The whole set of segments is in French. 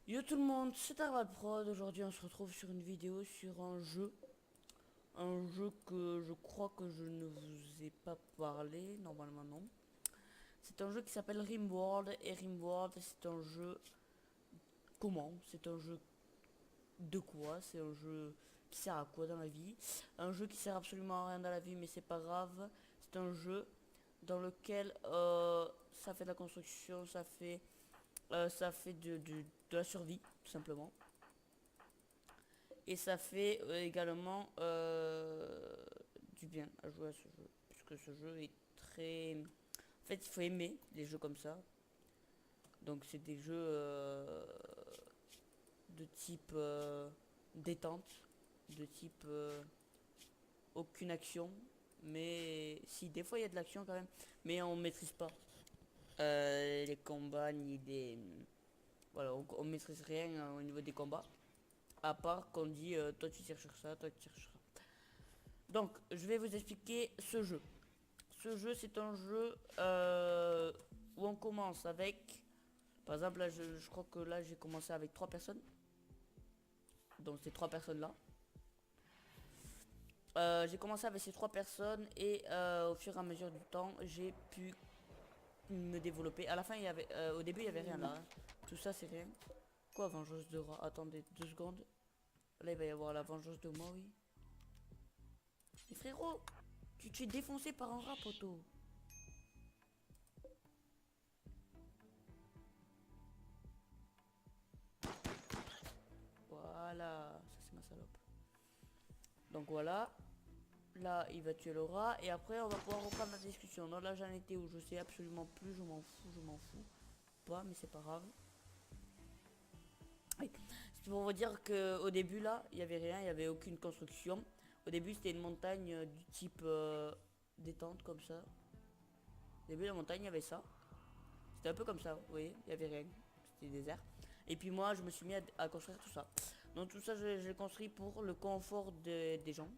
Yo tout le monde, c'est Arval Prod. Aujourd'hui on se retrouve sur une vidéo sur un jeu que je crois que je ne vous ai pas parlé, normalement non. C'est un jeu qui s'appelle Rimworld, et Rimworld c'est un jeu comment? C'est un jeu de quoi? C'est un jeu qui sert à quoi dans la vie? Un jeu qui sert absolument à rien dans la vie, mais c'est pas grave. C'est un jeu dans lequel ça fait de la construction, ça fait de la survie tout simplement. Et ça fait également du bien à jouer à ce jeu. Puisque ce jeu est très... En fait, il faut aimer les jeux comme ça. Donc c'est des jeux de type détente, de type aucune action. Mais si, des fois il y a de l'action quand même. Mais on maîtrise pas les combats ni des... Voilà, on maîtrise rien au niveau des combats. À part qu'on dit toi tu tires sur ça, toi tu tires sur ça. Donc, je vais vous expliquer ce jeu. Ce jeu, c'est un jeu où on commence avec... Par exemple, là, je crois que là, j'ai commencé avec 3 personnes. Donc, ces 3 personnes-là. J'ai commencé avec ces 3 personnes et au fur et à mesure du temps, j'ai pu me développer. À la fin, il y avait... au début, il y avait rien là, hein. Tout ça, c'est rien. Quoi, vengeance de rat? Attendez 2 secondes. Là, il va y avoir la vengeance de moi, oui. Mais frérot, tu te fais défoncer par un rat, poteau. Voilà, ça c'est ma salope. Donc voilà, là il va tuer le rat et après on va pouvoir reprendre la discussion. Donc là j'en étais où je sais absolument plus, je m'en fous pas, mais c'est pas grave. Oui. C'est pour vous dire que au début là, il y avait rien, il y avait aucune construction. Au début c'était une montagne du type détente comme ça. Au début la montagne il y avait ça. C'était un peu comme ça, vous voyez, il y avait rien. C'était désert. Et puis moi je me suis mis à construire tout ça. Donc tout ça je l'ai construit pour le confort des gens.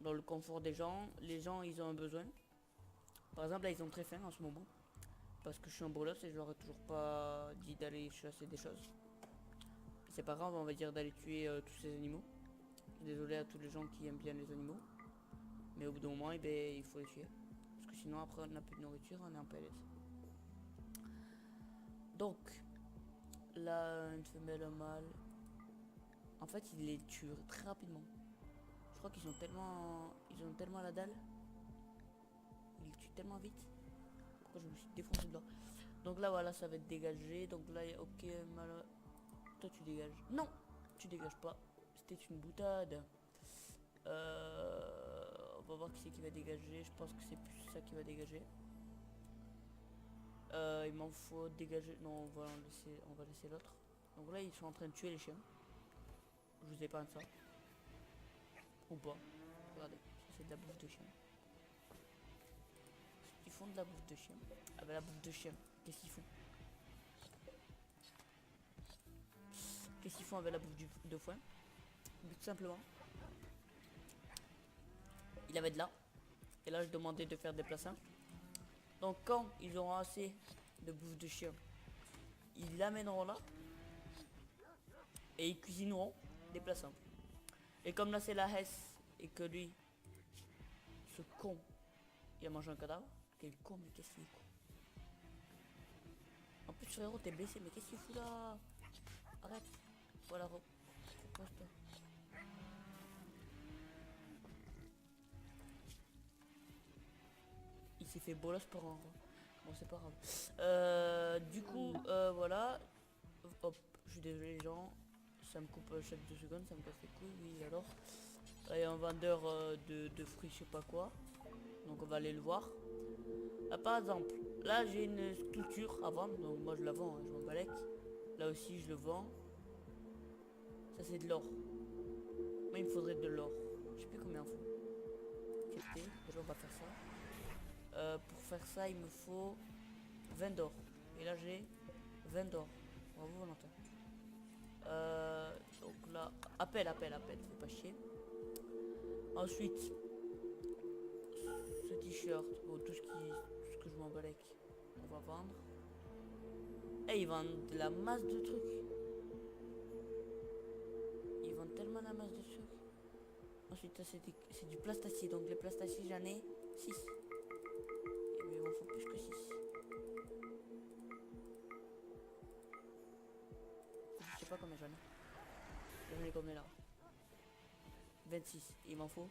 Dans le confort des gens, les gens ils ont un besoin. Par exemple là ils ont très faim en ce moment. Parce que je suis un bolos et je leur ai toujours pas dit d'aller chasser des choses. C'est pas grave, on va dire d'aller tuer tous ces animaux. Désolé à tous les gens qui aiment bien les animaux. Mais au bout d'un moment, eh ben, il faut les tuer. Parce que sinon après on n'a plus de nourriture, on est en PLS. Donc, là, une femelle, un mâle. En fait, il les tue très rapidement. Je crois qu'ils ont tellement. Ils ont tellement la dalle. Ils les tuent tellement vite. Pourquoi je me suis défoncé dedans. Donc là, voilà, ça va être dégagé. Donc là, ok, mal. Toi, tu dégages. Non, tu dégages pas. C'était une boutade. On va voir qui c'est qui va dégager. Je pense que c'est plus ça qui va dégager. Il m'en faut dégager. Non, on va laisser l'autre. Donc là, ils sont en train de tuer les chiens. Je vous épargne ça. Ou pas. Regardez, ça c'est de la bouffe de chien. Ils font de la bouffe de chien. Ah bah la bouffe de chien, qu'est-ce qu'ils font? Qu'est-ce qu'ils font avec la bouffe de foin? Tout simplement, il avait de là. Et là, je demandais de faire des plats simples. Donc quand ils auront assez de bouffe de chien, ils l'amèneront là. Et ils cuisineront des plats simples. Et comme là c'est la Hesse et que lui, ce con, il a mangé un cadavre. Quel con, mais qu'est-ce qu'il est con. En plus frérot t'es blessé, mais qu'est-ce qu'il fout là? Arrête. Voilà, repose-toi. Il s'est fait bolos par un... Bon c'est pas grave. Du coup, voilà. Hop, je suis désolé les gens. Ça me coupe chaque 2 secondes, ça me casse les couilles, oui alors. Il y a un vendeur de fruits, je sais pas quoi. Donc on va aller le voir. Là, par exemple, là j'ai une sculpture à vendre, donc moi je la vends, hein, je m'en balèque. Là aussi je le vends. Ça c'est de l'or. Moi il me faudrait de l'or. Je sais plus combien il faut. Qualité, déjà on va faire ça. Pour faire ça il me faut 20 d'or. Et là j'ai 20 d'or. Bravo Valentin. Donc là, appel, fais pas chier. Ensuite, ce t-shirt, bon, tout ce que je m'en balèque, on va vendre. Eh, ils vendent de la masse de trucs. Ils vendent tellement la masse de trucs. Ensuite, ça, c'est du plastacier. Donc les plastaciers, j'en ai 6. Et mais il m'en faut plus que 6. Je sais pas combien j'en ai. J'en ai combien là? 26. Il m'en faut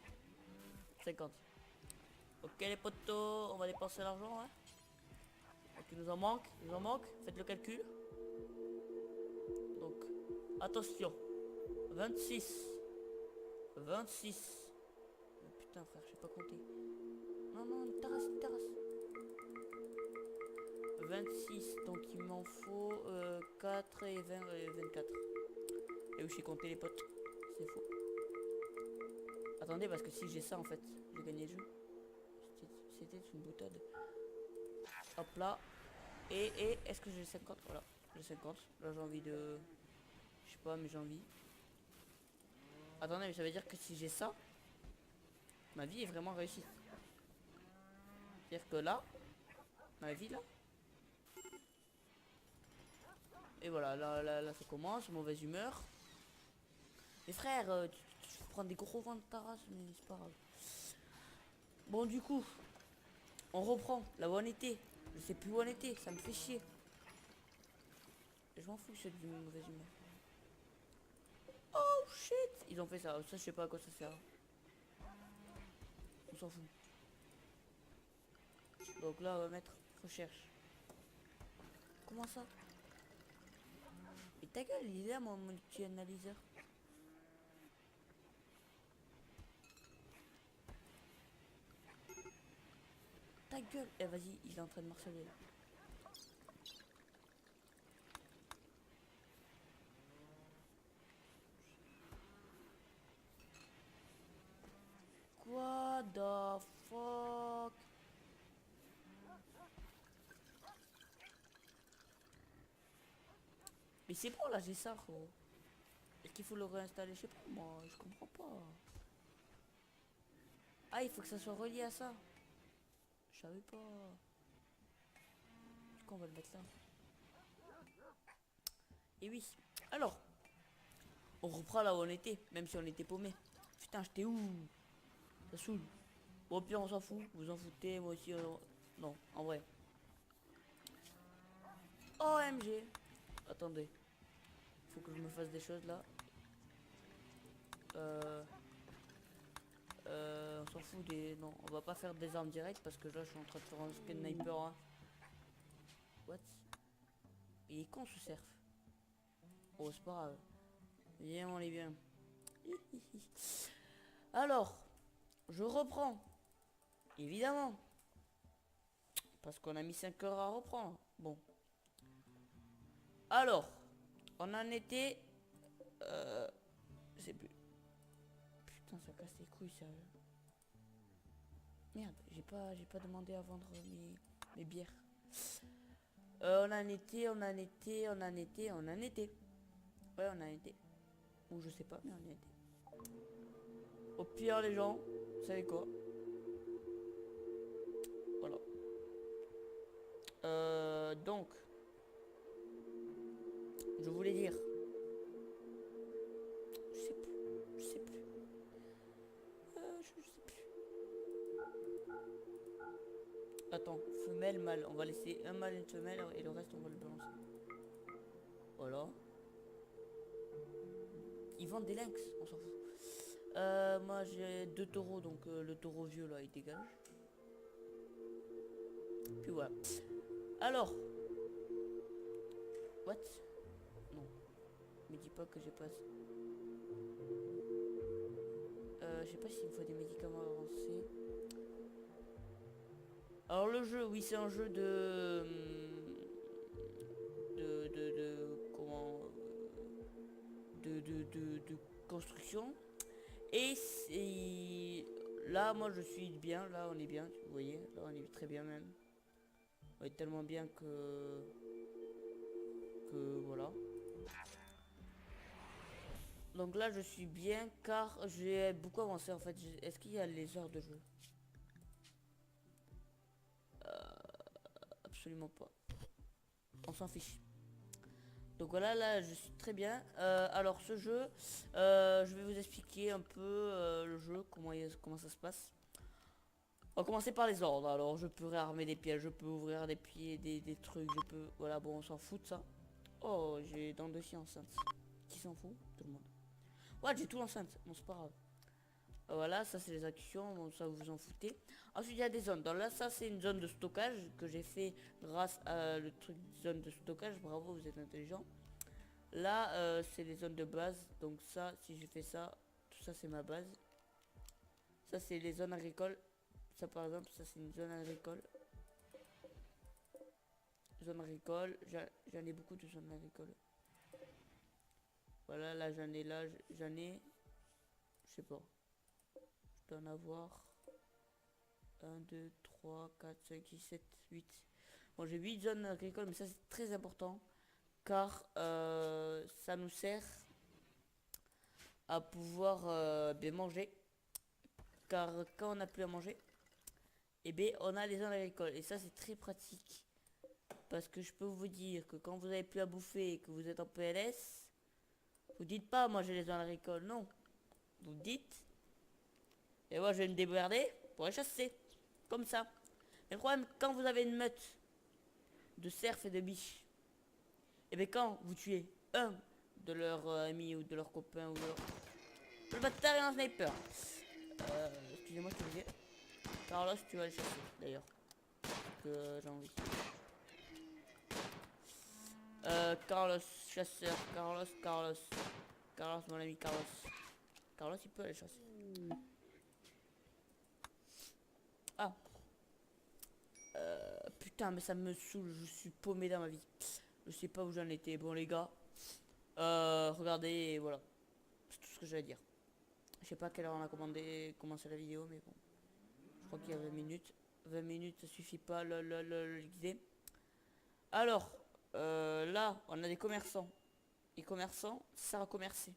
50. Ok les potos, on va dépenser l'argent, hein. Donc il nous en manque, faites le calcul. Donc, attention. 26. 26. Oh, putain frère, je sais pas compter. Non, non, une terrasse, une terrasse. 26, donc il m'en faut 4 et 20 et 24. Et où j'ai compté les potes. C'est faux. Attendez, parce que si j'ai ça en fait, j'ai gagné le jeu. C'était une boutade. Hop là. Et est-ce que j'ai 50? Voilà, j'ai 50. Là j'ai envie de... Je sais pas, mais j'ai envie. Attendez, mais ça veut dire que si j'ai ça, ma vie est vraiment réussie. C'est-à-dire que là, ma vie là. Et voilà, là ça commence, mauvaise humeur. Mais frère, tu prends des gros vents de ta race, mais c'est pas grave. Bon du coup, on reprend. Là où on était. Je sais plus où on était, ça me fait chier. Je m'en fous que c'est d'une mauvaise humeur. Oh shit! Ils ont fait ça, ça je sais pas à quoi ça sert. On s'en fout. Donc là on va mettre recherche. Comment ça? Mais ta gueule, il est là mon multi-analyseur. Ta gueule! Eh vas-y, il est en train de marceler là. What the fuck? Mais c'est bon là, j'ai ça, gros. Est-ce qu'il faut le réinstaller? Je sais pas, moi, je comprends pas. Ah, il faut que ça soit relié à ça. Je savais pas. Du coup, on va le mettre là. Et oui. Alors, on reprend là où on était, même si on était paumé. Putain, j'étais où? Ça saoule. Bon, au pire, on s'en fout. Vous en foutez, moi aussi. Non, en vrai. OMG. Attendez. Faut que je me fasse des choses là. On s'en fout des... Non, on va pas faire des armes directes parce que là, je suis en train de faire un sniper. Hein. What? Il est con ce cerf. Oh, c'est pas grave. Viens, on est bien. Alors, je reprends. Évidemment. Parce qu'on a mis 5 heures à reprendre. Bon. Alors, on en était... je sais plus. Putain, ça casse les couilles, sérieux. Merde, j'ai pas demandé à vendre mes bières. On en était. Ouais, on en était. Ou je sais pas, mais on y était. Au pire, les gens, vous savez quoi? Voilà. Donc, je voulais dire. Je sais plus. Je sais plus. Je sais plus. Attends, femelle, mâle. On va laisser un mâle et une femelle et le reste on va le balancer. Voilà. Ils vendent des lynx, on s'en fout. Moi j'ai 2 taureaux, donc le taureau vieux là il dégage. Puis voilà. Alors. What? Non. Me dis pas que j'ai pas... je sais pas s'il me faut des médicaments avancés. Alors le jeu, oui c'est un jeu de... comment... de construction. Et c'est... Là moi je suis bien, là on est bien, vous voyez, là on est très bien même. On est tellement bien que voilà. Donc là je suis bien car j'ai beaucoup avancé en fait. Est-ce qu'il y a les heures de jeu? Absolument pas. On s'en fiche. Donc voilà, là je suis très bien. Alors ce jeu, je vais vous expliquer un peu le jeu, comment ça se passe. On va commencer par les ordres. Alors je peux réarmer des pièges, je peux ouvrir des pieds, des trucs, je peux... Voilà, bon on s'en fout de ça. Oh, j'ai dans de filles enceintes. Qui s'en fout? Tout le monde. Ouais, j'ai tout l'enceinte, bon c'est pas grave. Voilà, ça c'est les actions, bon, ça vous vous en foutez. Ensuite il y a des zones. Donc là ça c'est une zone de stockage que j'ai fait grâce à le truc zone de stockage. Bravo, vous êtes intelligent. Là c'est les zones de base. Donc ça, si je fais ça, tout ça c'est ma base. Ça c'est les zones agricoles. Ça par exemple, ça c'est une zone agricole. Zone agricole, j'en ai beaucoup de zones agricoles. Voilà, là j'en ai, je sais pas. Je dois en avoir 1, 2, 3, 4, 5, 6, 7, 8. Bon, j'ai 8 zones agricoles, mais ça c'est très important car ça nous sert à pouvoir bien manger. Car quand on n'a plus à manger, et bien on a les zones agricoles. Et ça c'est très pratique. Parce que je peux vous dire que quand vous avez plus à bouffer et que vous êtes en PLS, vous dites pas moi j'ai les zones agricoles, non. Vous dites, et moi je vais me démerder pour les chasser. Comme ça. Mais le problème, quand vous avez une meute de cerfs et de biches, et bien quand vous tuez un de leurs amis ou de leurs copains ou de leur... Le bâtard est un sniper. Excusez-moi, je te disais. Carlos, tu vas le chasser d'ailleurs. Que j'ai envie. Carlos, chasseur. Carlos, mon ami Carlos. Carlos, il peut aller chasser. Ah. Putain, mais ça me saoule. Je suis paumé dans ma vie. Je sais pas où j'en étais. Bon, les gars. Regardez, et voilà. C'est tout ce que j'ai à dire. Je sais pas à quelle heure on a commencé la vidéo, mais bon. Je crois qu'il y a 20 minutes. 20 minutes, ça suffit pas, l'idée. Alors, là, on a des commerçants. Les commerçants, ça sert à commercer.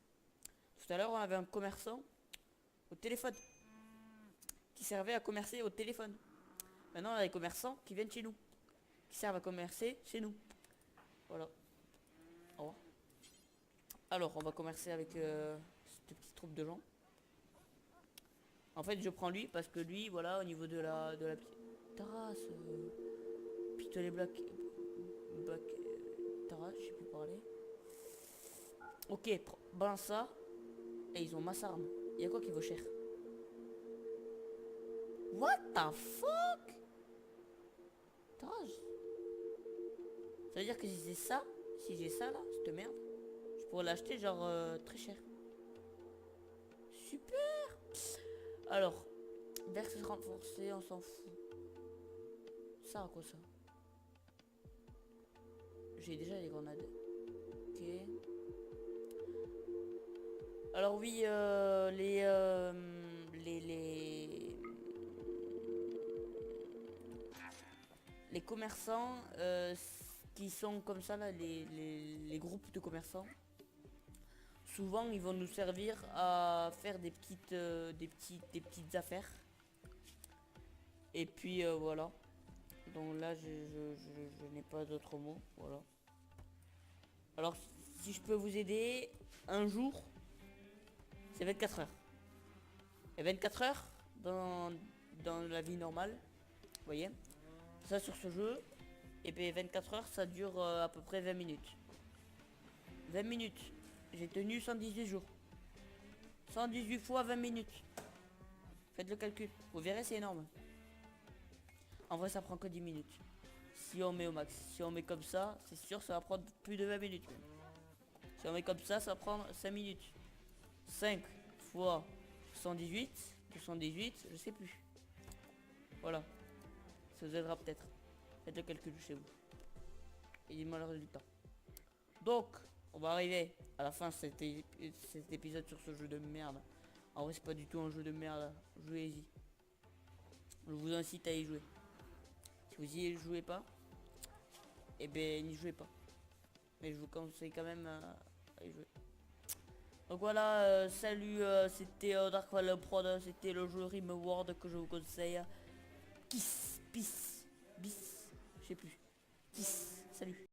Tout à l'heure, on avait un commerçant au téléphone. Qui servait à commercer au téléphone. Maintenant, on a des commerçants qui viennent chez nous. Qui servent à commercer chez nous. Voilà. Au revoir. Alors, on va commercer avec cette petite troupe de gens. En fait, je prends lui parce que lui, voilà, au niveau de la Taras, pistolet black, Taras, je sais plus parler. Ok, balance ça. Et ils ont masse arme. Il y a quoi qui vaut cher? What the fuck? Taras. Ça veut dire que si j'ai ça, là, cette merde, je pourrais l'acheter genre très cher. Super. Alors, verse renforcé, on s'en fout. Ça à quoi ça? J'ai déjà les grenades. Ok. Alors oui, les commerçants qui sont comme ça là, les groupes de commerçants. Souvent, ils vont nous servir à faire des petites affaires. Et puis voilà. Donc là, je n'ai pas d'autres mots. Voilà. Alors, si je peux vous aider, un jour, c'est 24 heures. Et 24 heures dans la vie normale, vous voyez. Ça sur ce jeu. Et puis 24 heures, ça dure à peu près 20 minutes. 20 minutes. J'ai tenu 118 jours. 118 fois 20 minutes. Faites le calcul. Vous verrez, c'est énorme. En vrai, ça prend que 10 minutes. Si on met au max. Si on met comme ça, c'est sûr, ça va prendre plus de 20 minutes. Si on met comme ça va prendre 5 minutes. 5 fois 118. 218, je sais plus. Voilà. Ça vous aidera peut-être. Faites le calcul chez vous. Et dites-moi le résultat. Donc, on va arriver à la fin de cet épisode sur ce jeu de merde. En vrai, c'est pas du tout un jeu de merde. Jouez-y. Je vous incite à y jouer. Si vous y jouez pas, et ben n'y jouez pas. Mais je vous conseille quand même à y jouer. Donc voilà, salut, c'était Darkwall Prod, c'était le jeu Rimworld que je vous conseille. Kiss, peace, bis, je sais plus. Kiss, salut.